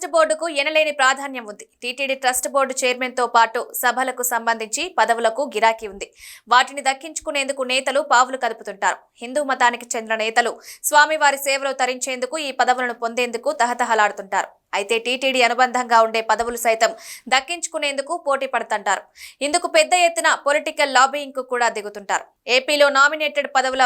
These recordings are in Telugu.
ట్రస్ట్ బోర్డుకు ఎనలేని ప్రాధాన్యం ఉంది. టీటీడీ ట్రస్ట్ బోర్డు చైర్మన్ తో పాటు సభలకు సంబంధించి పదవులకు గిరాకీ ఉంది. వాటిని దక్కించుకునేందుకు నేతలు పావులు కదుపుతుంటారు. హిందూ మతానికి చెందిన నేతలు స్వామివారి సేవలు తరించేందుకు ఈ పదవులను పొందేందుకు తహతహలాడుతుంటారు. అయితే టీటీడీ అనుబంధంగా ఉండే పదవులు సైతం దక్కించుకునేందుకు పోటీ పడుతుంటారు. ఇందుకు పెద్ద ఎత్తున పొలిటికల్ లాబియింగ్ కు కూడా దిగుతుంటారు. ఏపీలో నామినేటెడ్ పదవుల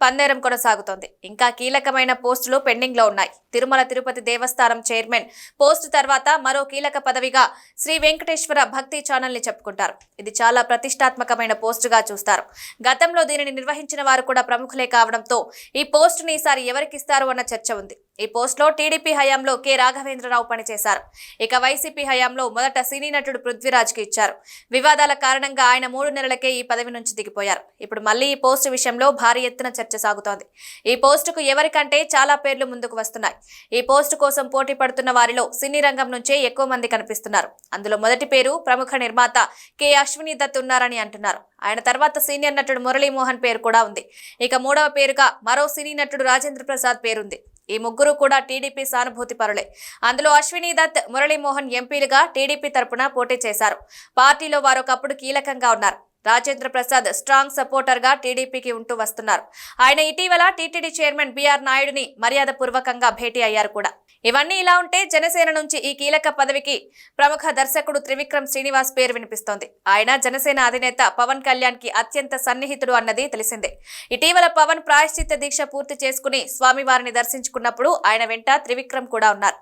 పందేరం కొనసాగుతోంది. ఇంకా కీలకమైన పోస్టులు పెండింగ్ లో ఉన్నాయి. తిరుమల తిరుపతి దేవస్థానం చైర్మన్ పోస్టు తర్వాత మరో కీలక పదవిగా శ్రీ వెంకటేశ్వర భక్తి ఛానల్ ని చెప్పుకుంటారు. ఇది చాలా ప్రతిష్టాత్మకమైన పోస్టుగా చూస్తారు. గతంలో దీనిని నిర్వహించిన వారు కూడా ప్రముఖులే కావడంతో ఈ పోస్టుని ఈసారి ఎవరికిస్తారు అన్న చర్చ ఉంది. ఈ పోస్టులో టీడీపీ హయాంలో కె రాఘవేంద్రరావు పనిచేశారు. ఇక వైసీపీ హయాంలో మొదట సినీ నటుడు పృథ్వీరాజ్ కి ఇచ్చారు. వివాదాల కారణంగా ఆయన 3 నెలలకే ఈ పదవి నుంచి దిగిపోయారు. ఇప్పుడు మళ్లీ ఈ పోస్టు విషయంలో భారీ ఎత్తున చర్చ సాగుతోంది. ఈ పోస్టుకు ఎవరికంటే చాలా పేర్లు ముందుకు వస్తున్నాయి. ఈ పోస్టు కోసం పోటీ పడుతున్న వారిలో సినీ రంగం నుంచే ఎక్కువ మంది కనిపిస్తున్నారు. అందులో మొదటి పేరు ప్రముఖ నిర్మాత కె అశ్విని దత్ ఉన్నారని అంటున్నారు. ఆయన తర్వాత సీనియర్ నటుడు మురళీమోహన్ పేరు కూడా ఉంది. ఇక మూడవ పేరుగా మరో సినీ నటుడు రాజేంద్ర ప్రసాద్ పేరుంది. ఈ ముగ్గురు కూడా టీడీపీ సానుభూతి పరులే. అందులో అశ్విని దత్, మురళీమోహన్ ఎంపీలుగా టీడీపీ తరపున పోటీ చేశారు. పార్టీలో వారొకప్పుడు కీలకంగా ఉన్నారు. రాజేంద్ర ప్రసాద్ స్ట్రాంగ్ సపోర్టర్ గా టీడీపీకి ఉంటూ వస్తున్నారు. ఆయన ఇటీవల టీటీడీ చైర్మన్ బిఆర్ నాయుడుని మర్యాదపూర్వకంగా భేటీ అయ్యారు కూడా. ఇవన్నీ ఇలా ఉంటే జనసేన నుంచి ఈ కీలక పదవికి ప్రముఖ దర్శకుడు త్రివిక్రమ్ శ్రీనివాస్ పేరు వినిపిస్తోంది. ఆయన జనసేన అధినేత పవన్ కళ్యాణ్ కి అత్యంత సన్నిహితుడు అన్నది తెలిసిందే. ఇటీవల పవన్ ప్రాయశ్చిత్త దీక్ష పూర్తి చేసుకుని స్వామివారిని దర్శించుకున్నప్పుడు ఆయన వెంట త్రివిక్రమ్ కూడా ఉన్నారు.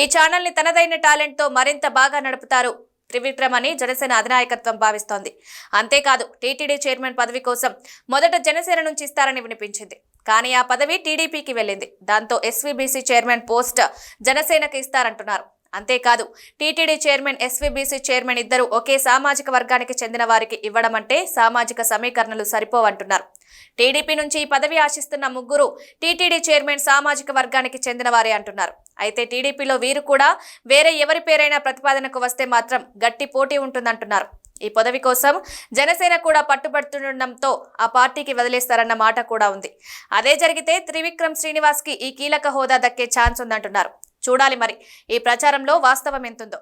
ఈ ఛానల్ ని తనదైన టాలెంట్ తో మరింత బాగా నడుపుతారు త్రివిక్రమ్ అని జనసేన అధినాయకత్వం భావిస్తోంది. అంతేకాదు టీటీడీ చైర్మన్ పదవి కోసం మొదట జనసేన నుంచి ఇస్తారని వినిపించింది. కానీ ఆ పదవి టీడీపీకి వెళ్ళింది. దాంతో ఎస్వీబీసీ చైర్మన్ పోస్ట్ జనసేనకు ఇస్తారంటున్నారు. అంతేకాదు టీటీడీ చైర్మన్, ఎస్వీబీసీ చైర్మన్ ఇద్దరు ఒకే సామాజిక వర్గానికి చెందిన వారికి ఇవ్వడం అంటే సామాజిక సమీకరణలు సరిపోవంటున్నారు. టీడీపీ నుంచి ఈ పదవి ఆశిస్తున్న ముగ్గురు టీటీడీ చైర్మన్ సామాజిక వర్గానికి చెందిన వారే అంటున్నారు. అయితే టీడీపీలో వీరు కూడా వేరే ఎవరి పేరైనా ప్రతిపాదనకు వస్తే మాత్రం గట్టి పోటీ ఉంటుందంటున్నారు. ఈ పదవి కోసం జనసేన కూడా పట్టుబడుతుండటంతో ఆ పార్టీకి వదిలేస్తారన్న మాట కూడా ఉంది. అదే జరిగితే త్రివిక్రమ్ శ్రీనివాస్ కి ఈ కీలక హోదా దక్కే ఛాన్స్ ఉందంటున్నారు. చూడాలి మరి ఈ ప్రచారంలో వాస్తవం ఎంతుందో.